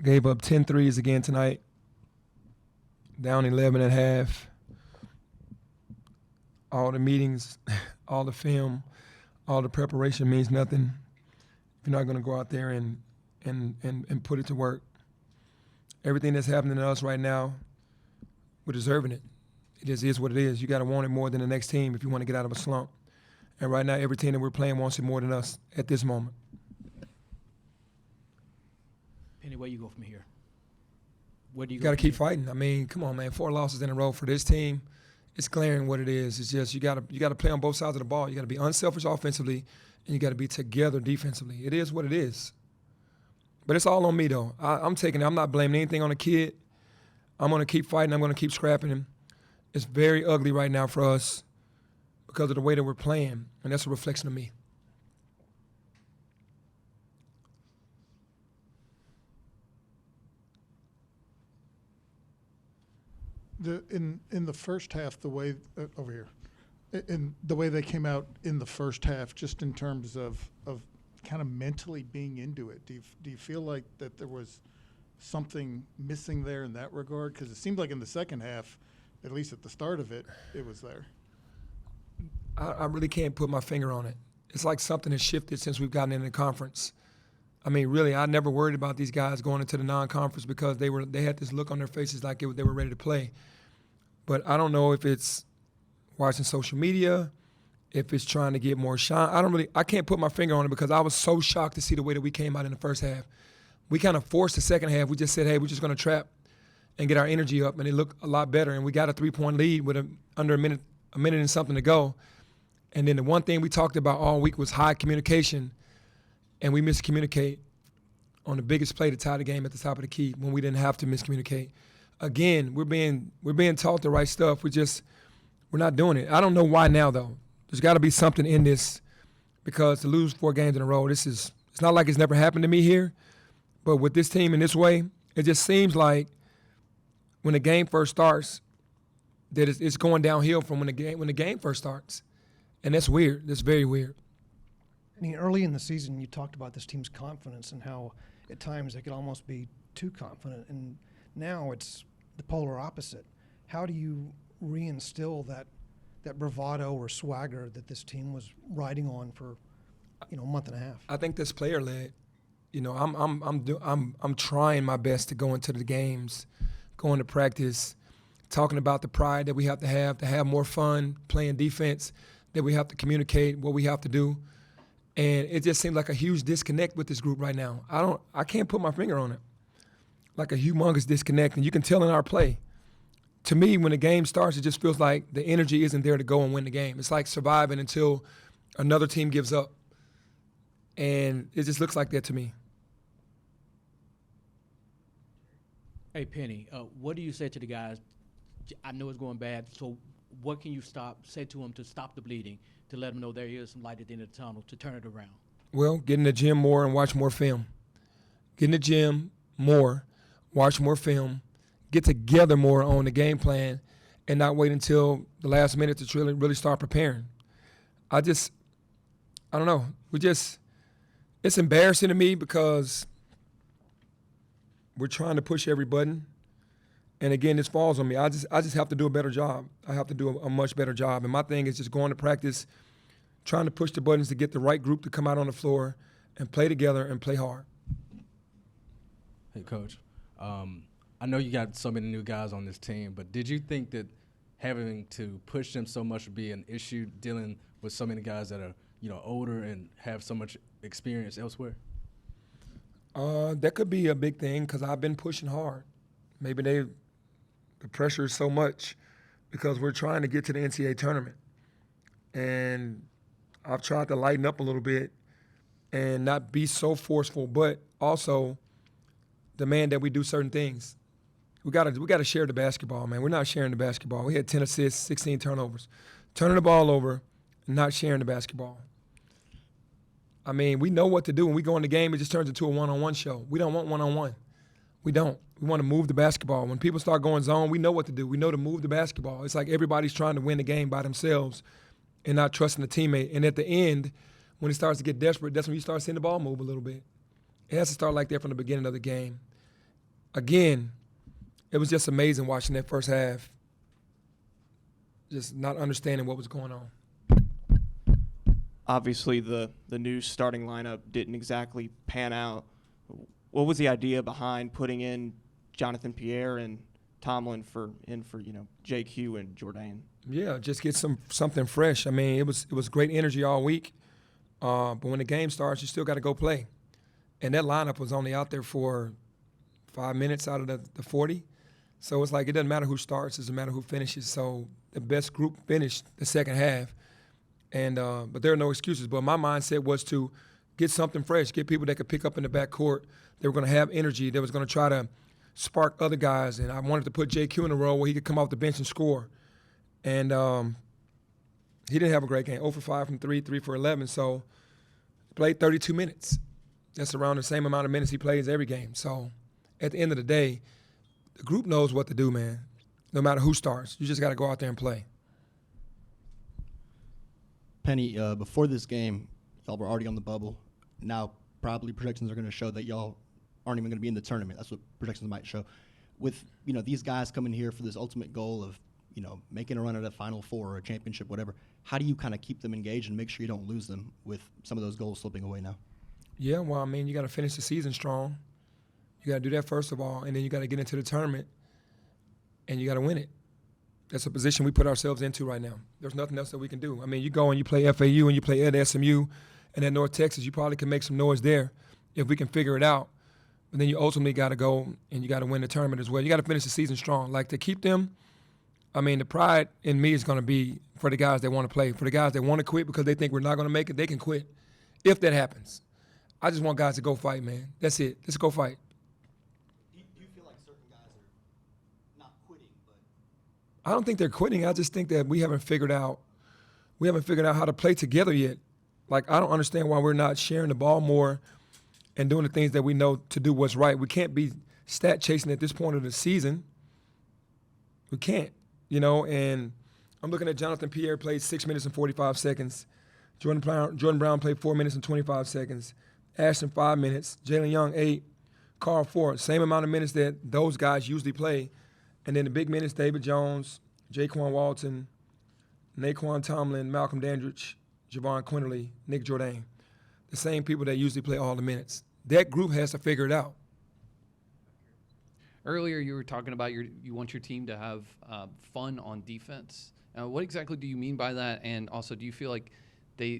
Gave up 10 threes again tonight. Down 11 at half. All the meetings, all the film, all the preparation means nothing if you're not going to go out there and put it to work. Everything that's happening to us right now, we're deserving it. It just is what it is. You got to want it more than the next team if you want to get out of a slump. And right now, every team that we're playing wants it more than us at this moment. Penny, where you go from here? Where do you You go got to from keep here? fighting. I mean, come on, man. 4 losses in a row for this team. It's glaring what it is. It's just you got to play on both sides of the ball. You got to be unselfish offensively, and you got to be together defensively. It is what it is. But it's all on me, though. I'm taking it. I'm not blaming anything on the kid. I'm going to keep fighting. I'm going to keep scrapping him. It's very ugly right now for us because of the way that we're playing, and that's a reflection of me. In the first half, the way over here, in the way they came out in the first half, just in terms of kind of mentally being into it, do you feel like that there was something missing there in that regard? Because it seemed like in the second half, at least at the start of it, it was there. I really can't put my finger on it. It's like something has shifted since we've gotten into the conference. I mean, really, I never worried about these guys going into the non-conference because they had this look on their faces like they were ready to play. But I don't know if it's watching social media, if it's trying to get more shine. I can't put my finger on it because I was so shocked to see the way that we came out in the first half. We kind of forced the second half. We just said, hey, we're just going to trap and get our energy up, and it looked a lot better. And we got a 3-point lead with under a minute and something to go. And then the one thing we talked about all week was high communication, and we miscommunicate on the biggest play to tie the game at the top of the key when we didn't have to miscommunicate. Again, we're being taught the right stuff. We're not doing it. I don't know why now, though. There's got to be something in this because to lose 4 games in a row, it's not like it's never happened to me here, but with this team in this way, it just seems like when the game first starts that it's going downhill from when the game first starts. And that's weird. That's very weird. I mean, early in the season, you talked about this team's confidence and how at times they could almost be too confident. And now it's the polar opposite. How do you reinstill that bravado or swagger that this team was riding on for, a month and a half? I think that's player led. I'm trying my best to go into the games, going to practice, talking about the pride that we have to have more fun playing defense, that we have to communicate what we have to do. And it just seems like a huge disconnect with this group right now. I can't put my finger on it. Like a humongous disconnect, and you can tell in our play. To me, when the game starts, it just feels like the energy isn't there to go and win the game. It's like surviving until another team gives up. And it just looks like that to me. Hey, Penny, what do you say to the guys? I know it's going bad, so what can you say to them to stop the bleeding, to let them know there is some light at the end of the tunnel, to turn it around? Well, get in the gym more and watch more film. Get in the gym more, watch more film, get together more on the game plan, and not wait until the last minute to really start preparing. I don't know. It's embarrassing to me because we're trying to push every button. And again, this falls on me. I just have to do a better job. I have to do a much better job. And my thing is just going to practice, trying to push the buttons to get the right group to come out on the floor and play together and play hard. Hey, Coach. I know you got so many new guys on this team, but did you think that having to push them so much would be an issue dealing with so many guys that are, older and have so much experience elsewhere? That could be a big thing because I've been pushing hard. Maybe the pressure is so much because we're trying to get to the NCAA tournament. And I've tried to lighten up a little bit and not be so forceful, but also demand that we do certain things. We gotta share the basketball, man. We're not sharing the basketball. We had 10 assists, 16 turnovers. Turning the ball over, not sharing the basketball. I mean, we know what to do. When we go in the game, it just turns into a one-on-one show. We don't want one-on-one. We don't. We want to move the basketball. When people start going zone, we know what to do. We know to move the basketball. It's like everybody's trying to win the game by themselves and not trusting the teammate. And at the end, when it starts to get desperate, that's when you start seeing the ball move a little bit. It has to start like that from the beginning of the game. again, it was just amazing watching that first half, just not understanding what was going on. Obviously, the new starting lineup didn't exactly pan out. What was the idea behind putting in Jonathan Pierre and Tomlin for JQ and Jourdain? Yeah, just get something fresh. I mean, it was great energy all week, but when the game starts, you still got to go play. And that lineup was only out there for 5 minutes out of the 40. So it's like it doesn't matter who starts, it doesn't matter who finishes. So the best group finished the second half. And but there are no excuses. But my mindset was to get something fresh, get people that could pick up in the backcourt. They were going to have energy. They was going to try to spark other guys. And I wanted to put JQ in a role where he could come off the bench and score. And he didn't have a great game. 0 for 5 from 3, 3 for 11. So he played 32 minutes. That's around the same amount of minutes he plays every game. So at the end of the day, the group knows what to do, man. No matter who starts, you just got to go out there and play. Penny, before this game, y'all were already on the bubble. Now, probably projections are going to show that y'all aren't even going to be in the tournament. That's what projections might show. With these guys coming here for this ultimate goal of making a run at a Final Four or a championship, whatever. How do you kind of keep them engaged and make sure you don't lose them with some of those goals slipping away now? Yeah, well, I mean, you got to finish the season strong. You got to do that first of all, and then you got to get into the tournament, and you got to win it. That's a position we put ourselves into right now. There's nothing else that we can do. I mean, you go and you play FAU and you play at SMU and at North Texas, you probably can make some noise there if we can figure it out. But then you ultimately got to go and you got to win the tournament as well. You got to finish the season strong. Like, to keep them, I mean, the pride in me is going to be for the guys that want to play. For the guys that want to quit because they think we're not going to make it, they can quit if that happens. I just want guys to go fight, man. That's it. Let's go fight. Do you feel like certain guys are not quitting, but I don't think they're quitting. I just think that we haven't figured out how to play together yet. Like, I don't understand why we're not sharing the ball more and doing the things that we know to do what's right. We can't be stat chasing at this point of the season. We can't, and I'm looking at Jonathan Pierre played 6 minutes and 45 seconds. Jordan Brown played 4 minutes and 25 seconds. Ashton 5 minutes. Jalen Young 8. Carl 4. Same amount of minutes that those guys usually play. And then the big minutes, David Jones, Jaquan Walton, Naquan Tomlin, Malcolm Dandridge, Javon Quinterly, Nick Jourdain. The same people that usually play all the minutes. That group has to figure it out. Earlier, you were talking about you want your team to have fun on defense. What exactly do you mean by that? And also, do you feel like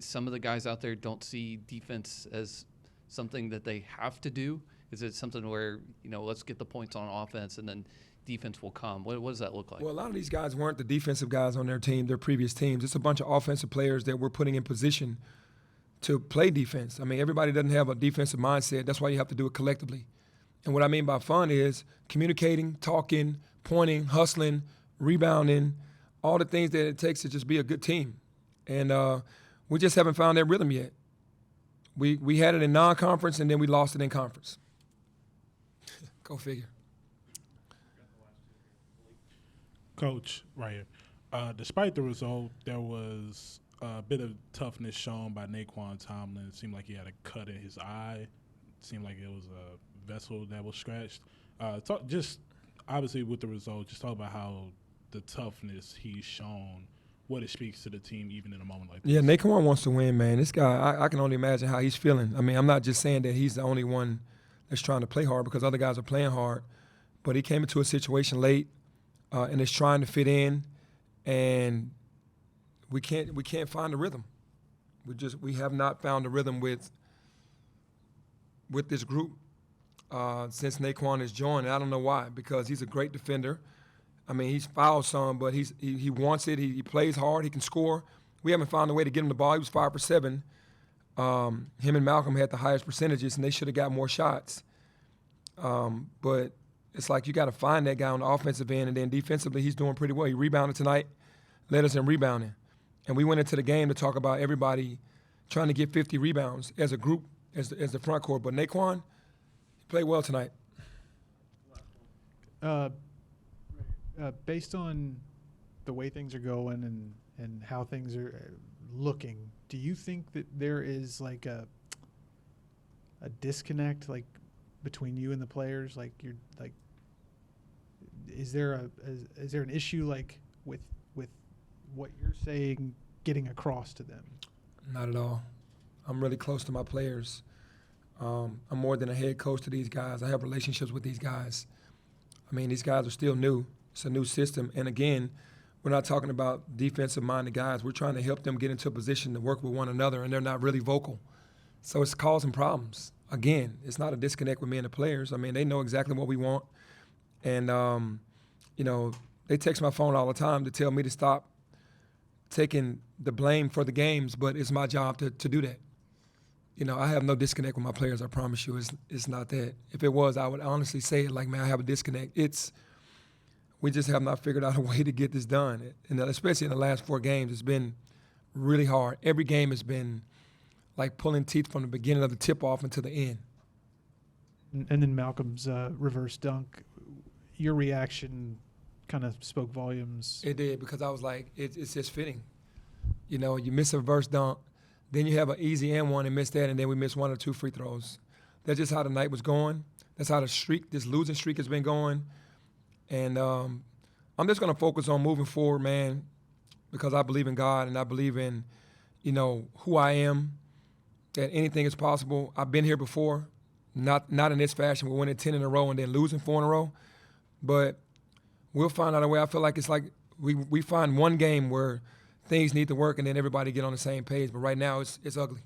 some of the guys out there don't see defense as something that they have to do? Is it something where, let's get the points on offense and then defense will come? What does that look like? Well, a lot of these guys weren't the defensive guys on their team, their previous teams. It's a bunch of offensive players that we're putting in position to play defense. I mean, everybody doesn't have a defensive mindset. That's why you have to do it collectively. And what I mean by fun is communicating, talking, pointing, hustling, rebounding, all the things that it takes to just be a good team. And we just haven't found that rhythm yet. We had it in non-conference, and then we lost it in conference. Go figure. Coach, right here. Despite the result, there was a bit of toughness shown by Naquan Tomlin. It seemed like he had a cut in his eye. It seemed like it was a vessel that was scratched. Just obviously with the result, just talk about how the toughness he's shown, what it speaks to the team even in a moment like this. Yeah, Naquan wants to win, man. This guy, I can only imagine how he's feeling. I mean, I'm not just saying that he's the only one that's trying to play hard because other guys are playing hard, but he came into a situation late and is trying to fit in, and we can't find the rhythm. We have not found the rhythm with this group since Naquan has joined. And I don't know why, because he's a great defender. I mean, he's fouled some, but he wants it. He plays hard. He can score. We haven't found a way to get him the ball. He was 5 for 7. Him and Malcolm had the highest percentages, and they should have got more shots. But it's like you got to find that guy on the offensive end, and then defensively he's doing pretty well. He rebounded tonight, led us in rebounding. And we went into the game to talk about everybody trying to get 50 rebounds as a group, as the front court. But Naquan, he played well tonight. Based on the way things are going and how things are looking, do you think that there is like a disconnect, like between you and the players? Like you're like, is there an issue like with what you're saying getting across to them? Not at all. I'm really close to my players. I'm more than a head coach to these guys. I have relationships with these guys. I mean, these guys are still new. It's a new system. And again, we're not talking about defensive-minded guys. We're trying to help them get into a position to work with one another, and they're not really vocal. So it's causing problems. Again, it's not a disconnect with me and the players. I mean, they know exactly what we want. And, they text my phone all the time to tell me to stop taking the blame for the games, but it's my job to do that. I have no disconnect with my players, I promise you. It's not that. If it was, I would honestly say it like, man, I have a disconnect. We just have not figured out a way to get this done. And especially in the last 4 games, it's been really hard. Every game has been like pulling teeth from the beginning of the tip-off until the end. And then Malcolm's reverse dunk, your reaction kind of spoke volumes. It did, because I was like, it's just fitting. You miss a reverse dunk, then you have an easy and one and miss that, and then we miss 1 or 2 free throws. That's just how the night was going. That's how this losing streak has been going. And I'm just going to focus on moving forward, man, because I believe in God and I believe in, who I am, that anything is possible. I've been here before, not in this fashion. We're winning 10 in a row and then losing 4 in a row. But we'll find out a way. I feel like it's like we find one game where things need to work and then everybody get on the same page. But right now it's ugly.